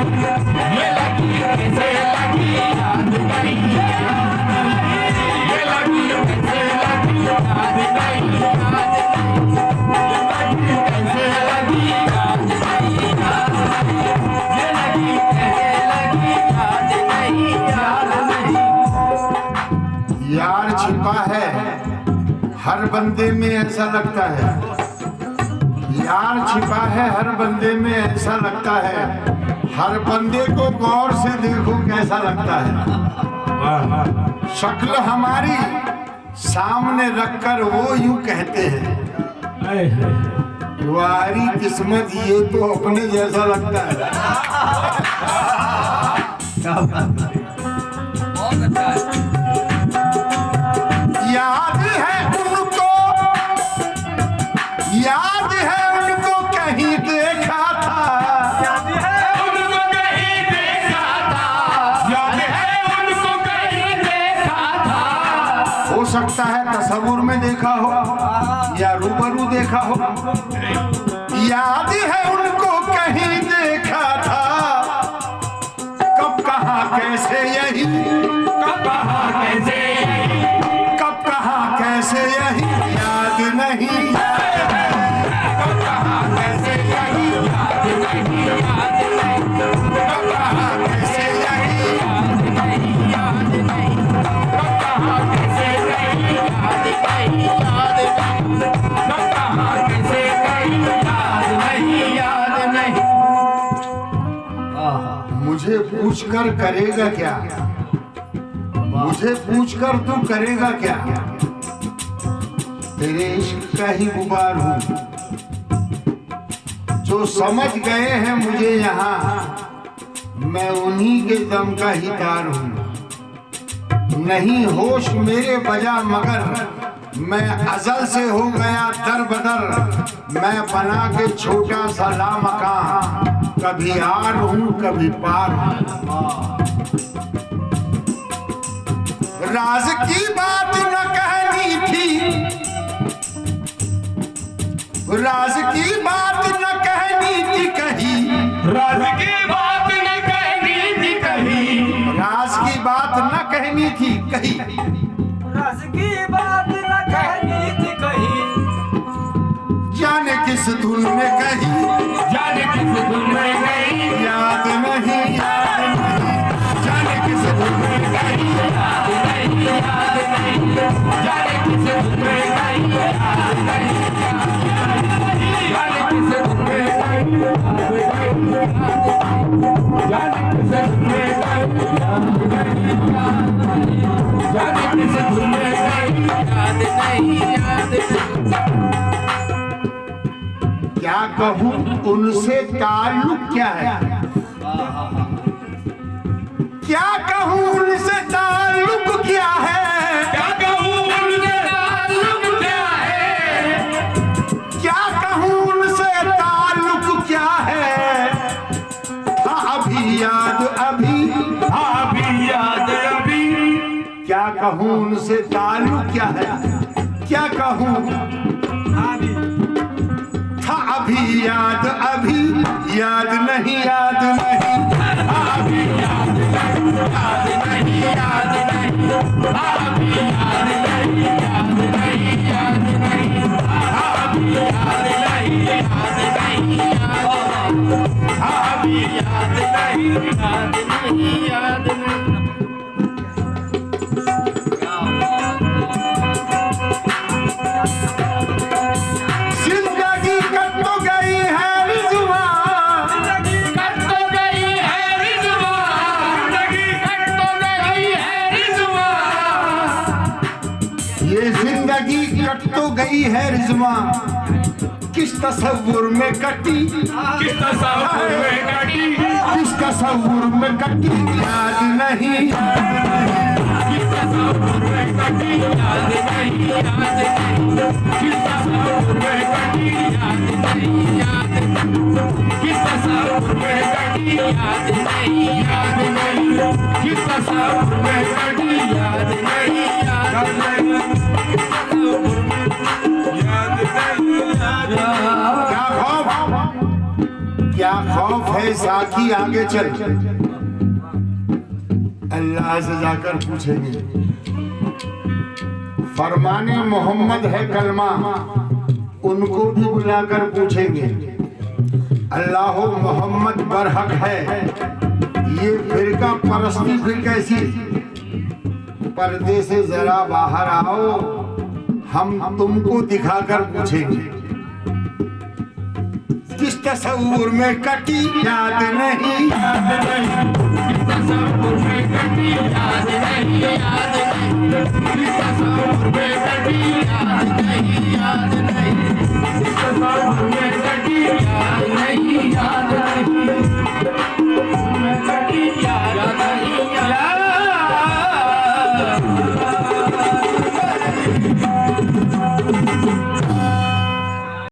ये लगी कैसे लगी याद नहीं, ये लगी कैसे लगी याद नहीं, ये लगी कैसे लगी याद नहीं, ये लगी कैसे लगी याद नहीं, याद नहीं। यार छिपा है हर बंदे में ऐसा लगता है, यार छिपा है हर बंदे में ऐसा लगता है, हर बंदे को गौर से देखो कैसा लगता है। शक्ल हमारी सामने रखकर वो यूं कहते हैं, तुम्हारी किस्मत ये तो अपने जैसा लगता है। याद है उनको, याद है उनको कहीं देखा था, याद है उनको कहीं देखा था, याद है उनको कहीं देखा था। हो सकता है तस्वीर में देखा हो या रूबरू देखा हो। याद है उनको कहीं देखा था, कब कहाँ कैसे यही, कब कहाँ कैसे यही, कब कहाँ कैसे यही याद नहीं, कब कहाँ कैसे यही याद नहीं, याद नहीं, कब कहाँ कैसे यही याद नहीं, कब कहाँ कैसे यही याद नहीं, याद नहीं, कब कहाँ कैसे यही याद नहीं, याद नहीं। मुझे पूछकर करेगा क्या, मुझे पूछकर तू करेगा क्या, तेरे इश्क का ही गुबार हूँ, जो समझ गए हैं मुझे यहाँ, मैं उन्हीं के दम का ही तार हूँ। नहीं होश मेरे बजा मगर मैं अजल से हो गया दर बदर, मैं बना के छोटा सा लामकान, कभी आर हूँ कभी पार हूँ। राज की बात न कहनी थी, राज की बात न कहनी थी कही, राज की बात न कहनी थी कही, राज की बात न कहनी थी कही, राज की बात न कहनी थी कही, जाने किस धुन में कही, जाने किस धुन में गई, याद नहीं, याद नहीं, जाने किस धुन में कही, याद नहीं, याद नहीं, जाने किस धुन में गई, याद नहीं, जाने किस धुन में गई, जाने किस धुन में गई, जाने किस धुन में गई, याद नहीं, याद नहीं। क्या कहूँ उनसे ताल्लुक क्या है, क्या कहूँ उनसे ताल्लुक क्या है, क्या कहूँ उनसे ताल्लुक क्या है, क्या कहूँ उनसे ताल्लुक क्या है, हाँ अभी याद अभी, अभी याद अभी, क्या कहूँ उनसे ताल्लुक क्या है, क्या कहूँ था अभी याद अभी, याद नहीं, याद नहीं, अभी याद नहीं, याद नहीं, याद नहीं, अभी याद नहीं, याद नहीं, याद नहीं, अभी याद नहीं, याद नहीं, अभी याद नहीं, याद नहीं, याद नहीं। जिंदगी कट तो गई है रिज़वा, कट तो गई है रिज़वा, जिंदगी कट तो गई है रिज़वा, ये जिंदगी कट तो गई है रिज़वा, किस तसव्वुर में कटी, किस तस्वीर में कटी, किस तसव्वुर में कटी, याद नहीं, किस तस्वीर में कटी, याद नहीं, याद नहीं, किस तस्वीर में कटी, याद नहीं, याद नहीं, किस तस्वीर में कटी, याद नहीं, याद नहीं, किस तस्वीर में कटी, याद नहीं, याद नहीं, क्या खौफ, क्या खौफ है साकी आगे चल। अल्लाह से जाकर पूछेंगे, फरमाने मोहम्मद है कलमा, उनको भी बुलाकर पूछेंगे अल्लाह मोहम्मद बरहक है, ये फिरका परस्ती फिर कैसी? पर्दे से जरा बाहर आओ, हम तुमको दिखाकर पूछेंगे। किस तस्वुर में कटी याद नहीं, किस तस्वुर में कटी याद नहीं, किस तस्वुर में कटी याद नहीं।